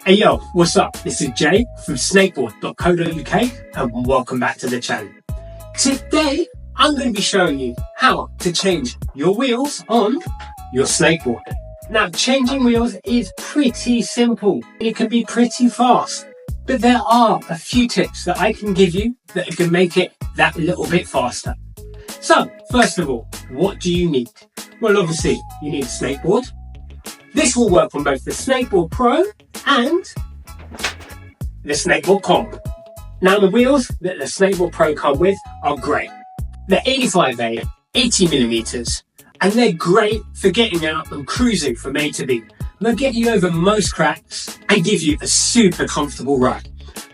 Hey yo, what's up? This is Jay from snakeboard.co.uk and welcome back to the channel. Today, I'm going to be showing you how to change your wheels on your snakeboard. Now, changing wheels is pretty simple. It can be pretty fast, but there are a few tips that I can give you that can make it that little bit faster. So, first of all, what do you need? Well, obviously, you need a snakeboard. This will work on both the Snakeboard Pro and the Snakeboard Comp. Now, the wheels that the Snakeboard Pro come with are great. They're 85A, 80mm, and they're great for getting out and cruising from A to B. They'll get you over most cracks and give you a super comfortable ride.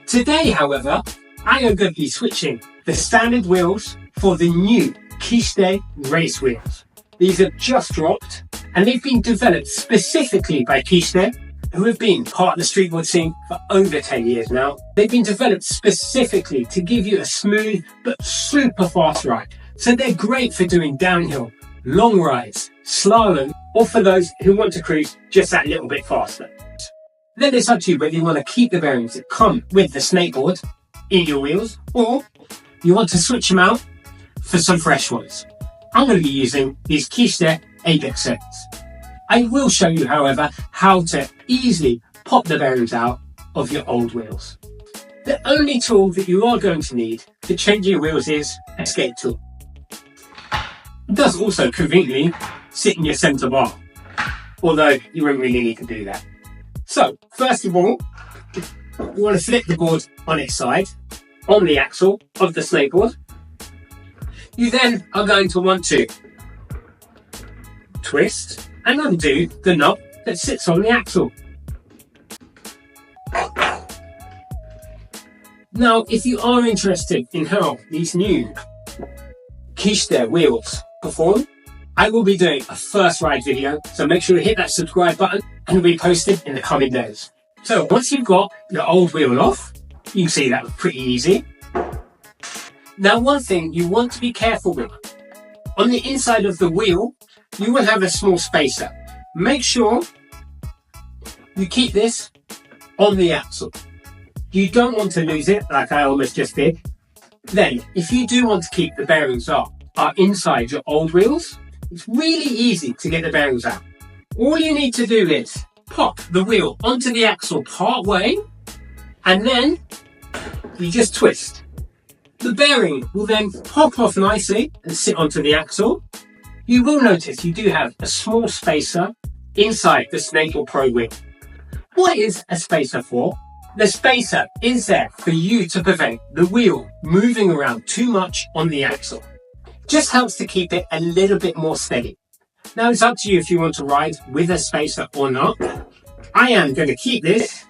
Today, however, I am going to be switching the standard wheels for the new Kiste race wheels. These have just dropped and they've been developed specifically by Kiste, who have been part of the streetboard scene for over 10 years now. They've been developed specifically to give you a smooth but super fast ride. So they're great for doing downhill, long rides, slalom, or for those who want to cruise just that little bit faster. Then it's up to you whether you want to keep the bearings that come with the snakeboard in your wheels, or you want to switch them out for some fresh ones. I'm going to be using these Kiste ABEX sets. I will show you, however, how to easily pop the bearings out of your old wheels. The only tool that you are going to need to change your wheels is a skate tool. It does also conveniently sit in your centre bar, although you won't really need to do that. So, first of all, you want to flip the board on its side, on the axle of the snakeboard. You then are going to want to twist and undo the knob that sits on the axle. Now, if you are interested in how these new Kiste wheels perform, I will be doing a first ride video, so make sure to hit that subscribe button and it'll be posted in the coming days. So once you've got your old wheel off, you can see that was pretty easy. Now, one thing you want to be careful with, on the inside of the wheel, you will have a small spacer. Make sure you keep this on the axle. You don't want to lose it like I almost just did. Then, if you do want to keep the bearings up, are inside your old wheels, it's really easy to get the bearings out. All you need to do is pop the wheel onto the axle part way, and then you just twist. The bearing will then pop off nicely and sit onto the axle. You will notice you do have a small spacer inside the Snakeboard Pro wheel. What is a spacer for? The spacer is there for you to prevent the wheel moving around too much on the axle. Just helps to keep it a little bit more steady. Now, it's up to you if you want to ride with a spacer or not. I am going to keep this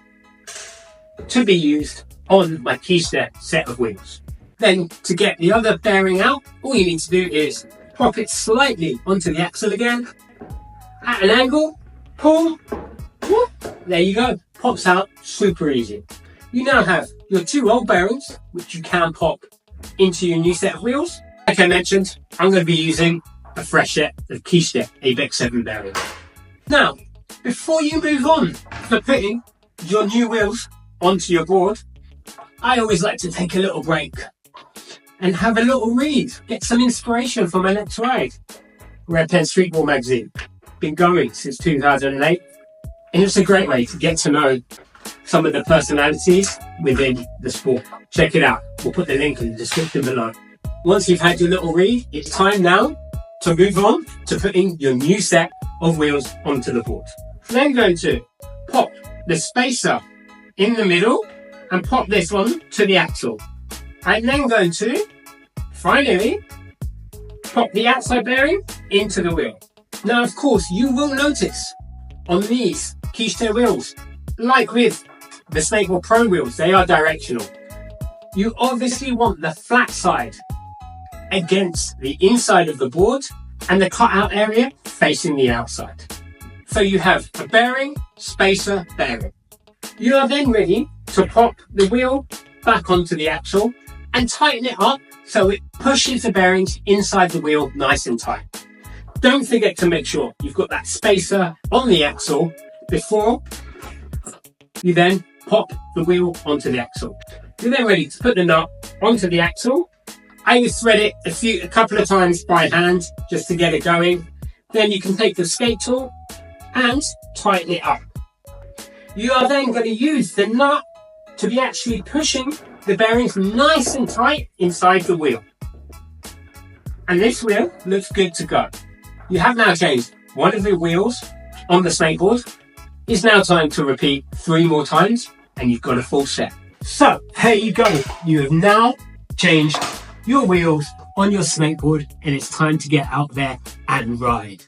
to be used on my Kiste set of wheels. Then, to get the other bearing out, all you need to do is pop it slightly onto the axle again, at an angle, pull, whoop, there you go, pops out super easy. You now have your two old bearings, which you can pop into your new set of wheels. Like I mentioned, I'm going to be using a fresh set of Kiste ABEX 7 bearings. Now, before you move on to putting your new wheels onto your board, I always like to take a little break and have a little read, get some inspiration for my next ride. Red Pen Streetboard magazine, been going since 2008, and it's a great way to get to know some of the personalities within the sport. Check it out, we'll put the link in the description below. Once you've had your little read, it's time now to move on to putting your new set of wheels onto the board. Then I'm going to pop the spacer in the middle and pop this one to the axle. I'm then going to, finally, pop the outside bearing into the wheel. Now, of course, you will notice on these Kiste wheels, like with the Snakeboard Pro wheels, they are directional. You obviously want the flat side against the inside of the board and the cutout area facing the outside. So you have a bearing, spacer, bearing. You are then ready to pop the wheel back onto the axle and tighten it up so it pushes the bearings inside the wheel nice and tight. Don't forget to make sure you've got that spacer on the axle before You then pop the wheel onto the axle. You're then ready to put the nut onto the axle. I would thread it a couple of times by hand just to get it going. Then you can take the skate tool and tighten it up. You are then going to use the nut to be actually pushing the bearings nice and tight inside the wheel. And this wheel looks good to go. You have now changed one of the wheels on the snakeboard. It's now time to repeat 3 more times and you've got a full set. So there you go. You have now changed your wheels on your snakeboard and it's time to get out there and ride.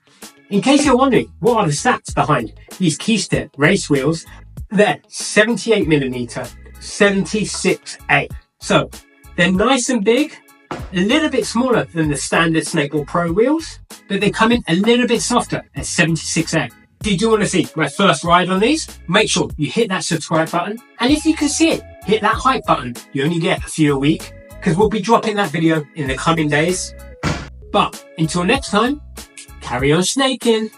In case you're wondering, what are the stats behind these Kiste race wheels? They're 78mm 76A. So they're nice and big, a little bit smaller than the standard Snakeboard Pro wheels, but they come in a little bit softer at 76A. Did you want to see my first ride on these? Make sure you hit that subscribe button. And if you can see it, hit that hype button. You only get a few a week because we'll be dropping that video in the coming days. But until next time, carry on snaking.